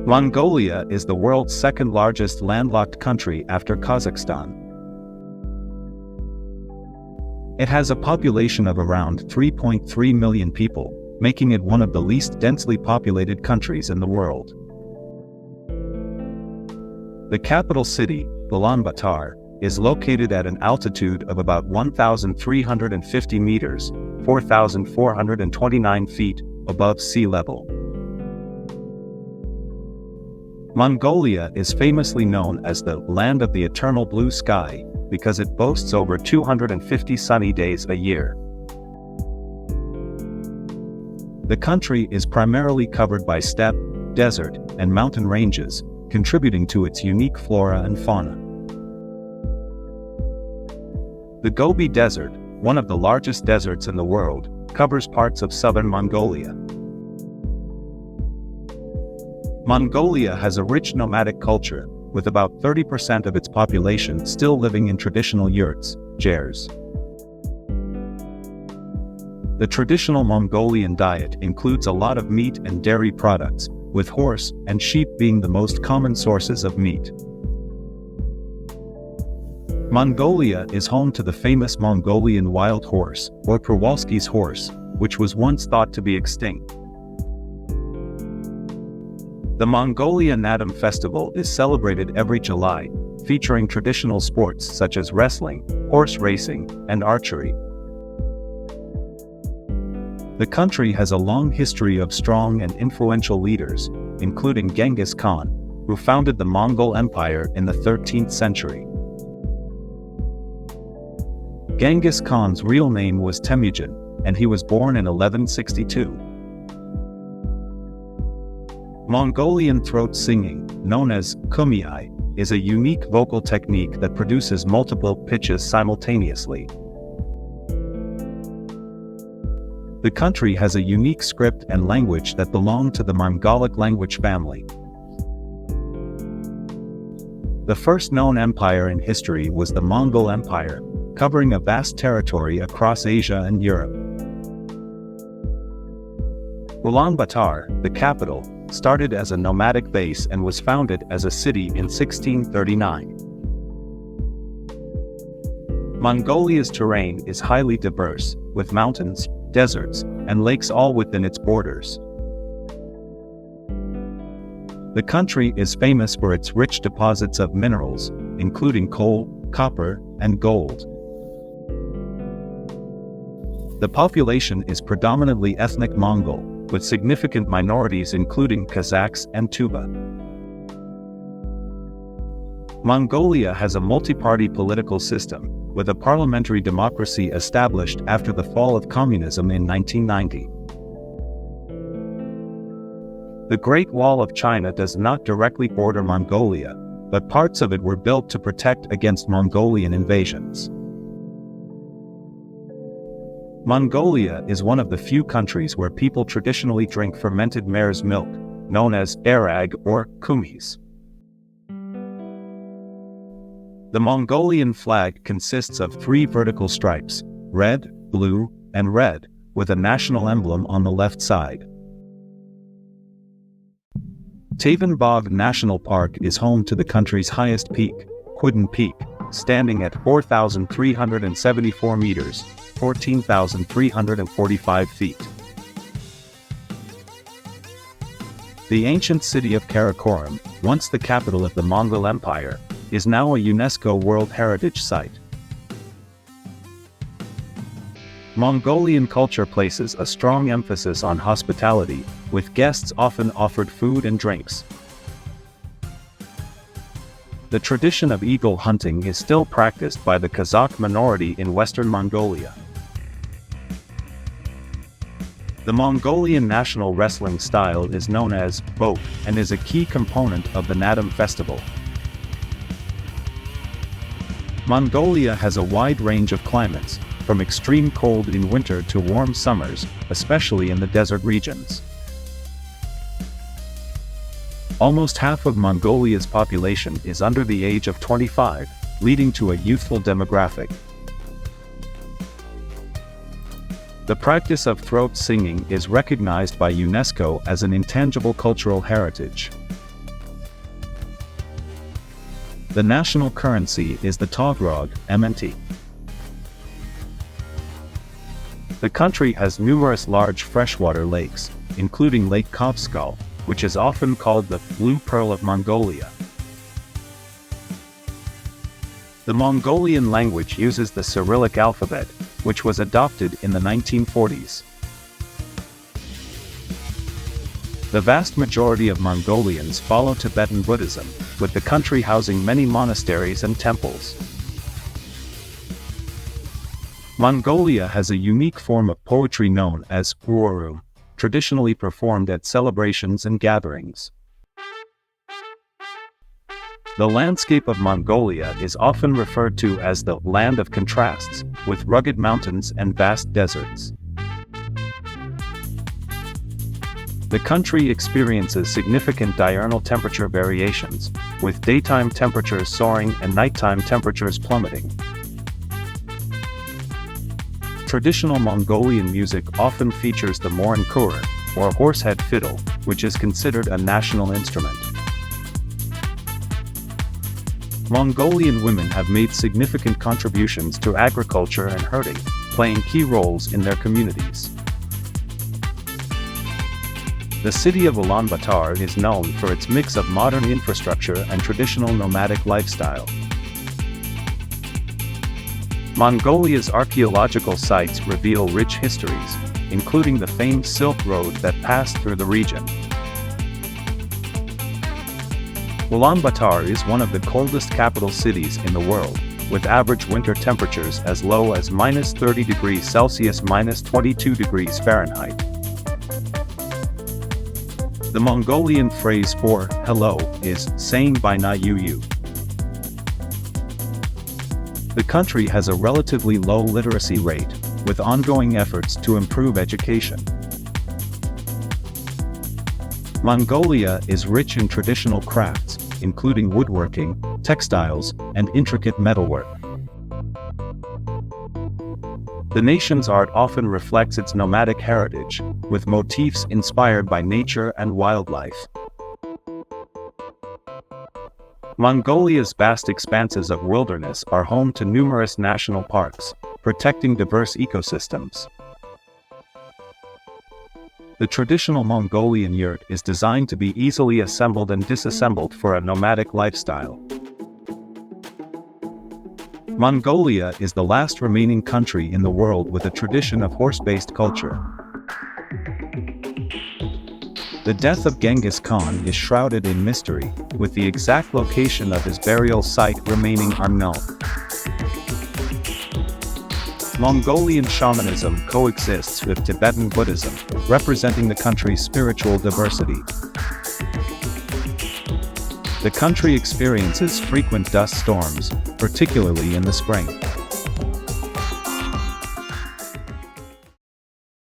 Mongolia is the world's second largest landlocked country after Kazakhstan. It has a population of around 3.3 million people, making it one of the least densely populated countries in the world. The capital city, Ulaanbaatar, is located at an altitude of about 1,350 meters, 4,429 feet, above sea level. Mongolia is famously known as the land of the eternal blue sky because it boasts over 250 sunny days a year. The country is primarily covered by steppe, desert, and mountain ranges, contributing to its unique flora and fauna. The Gobi Desert, one of the largest deserts in the world, covers parts of southern Mongolia. Mongolia has a rich nomadic culture, with about 30% of its population still living in traditional yurts, jers. The traditional Mongolian diet includes a lot of meat and dairy products, with horse and sheep being the most common sources of meat. Mongolia is home to the famous Mongolian wild horse, or Przewalski's horse, which was once thought to be extinct. The Mongolia Naadam Festival is celebrated every July, featuring traditional sports such as wrestling, horse racing, and archery. The country has a long history of strong and influential leaders, including Genghis Khan, who founded the Mongol Empire in the 13th century. Genghis Khan's real name was Temujin, and he was born in 1162. Mongolian throat singing, known as kumiai, is a unique vocal technique that produces multiple pitches simultaneously. The country has a unique script and language that belong to the Mongolic language family. The first known empire in history was the Mongol Empire, covering a vast territory across Asia and Europe. Ulaanbaatar, the capital, started as a nomadic base and was founded as a city in 1639. Mongolia's terrain is highly diverse, with mountains, deserts, and lakes all within its borders. The country is famous for its rich deposits of minerals, including coal, copper, and gold. The population is predominantly ethnic Mongol, with significant minorities including Kazakhs and Tuva. Mongolia has a multi-party political system, with a parliamentary democracy established after the fall of communism in 1990. The Great Wall of China does not directly border Mongolia, but parts of it were built to protect against Mongolian invasions. Mongolia is one of the few countries where people traditionally drink fermented mare's milk, known as arag or kumis. The Mongolian flag consists of 3 vertical stripes, red, blue, and red, with a national emblem on the left side. Tavanbog National Park is home to the country's highest peak, Khudin Peak, standing at 4,374 meters, 14,345 feet. The ancient city of Karakorum, once the capital of the Mongol Empire, is now a UNESCO World Heritage Site. Mongolian culture places a strong emphasis on hospitality, with guests often offered food and drinks. The tradition of eagle hunting is still practiced by the Kazakh minority in western Mongolia. The Mongolian national wrestling style is known as bok and is a key component of the Naadam Festival. Mongolia has a wide range of climates, from extreme cold in winter to warm summers, especially in the desert regions. Almost half of Mongolia's population is under the age of 25, leading to a youthful demographic. The practice of throat singing is recognized by UNESCO as an intangible cultural heritage. The national currency is the Togrog, MNT. The country has numerous large freshwater lakes, including Lake Kovskal, which is often called the Blue Pearl of Mongolia. The Mongolian language uses the Cyrillic alphabet, which was adopted in the 1940s. The vast majority of Mongolians follow Tibetan Buddhism, with the country housing many monasteries and temples. Mongolia has a unique form of poetry known as uorum, traditionally performed at celebrations and gatherings. The landscape of Mongolia is often referred to as the land of contrasts, with rugged mountains and vast deserts. The country experiences significant diurnal temperature variations, with daytime temperatures soaring and nighttime temperatures plummeting. Traditional Mongolian music often features the morinkur, or horsehead fiddle, which is considered a national instrument. Mongolian women have made significant contributions to agriculture and herding, playing key roles in their communities. The city of Ulaanbaatar is known for its mix of modern infrastructure and traditional nomadic lifestyle. Mongolia's archaeological sites reveal rich histories, including the famed Silk Road that passed through the region. Ulaanbaatar is one of the coldest capital cities in the world, with average winter temperatures as low as -30 degrees Celsius -22 degrees Fahrenheit. The Mongolian phrase for hello is saying by na yu. The country has a relatively low literacy rate, with ongoing efforts to improve education. Mongolia is rich in traditional crafts, including woodworking, textiles, and intricate metalwork. The nation's art often reflects its nomadic heritage, with motifs inspired by nature and wildlife. Mongolia's vast expanses of wilderness are home to numerous national parks, protecting diverse ecosystems. The traditional Mongolian yurt is designed to be easily assembled and disassembled for a nomadic lifestyle. Mongolia is the last remaining country in the world with a tradition of horse-based culture. The death of Genghis Khan is shrouded in mystery, with the exact location of his burial site remaining unknown. Mongolian shamanism coexists with Tibetan Buddhism, representing the country's spiritual diversity. The country experiences frequent dust storms, particularly in the spring.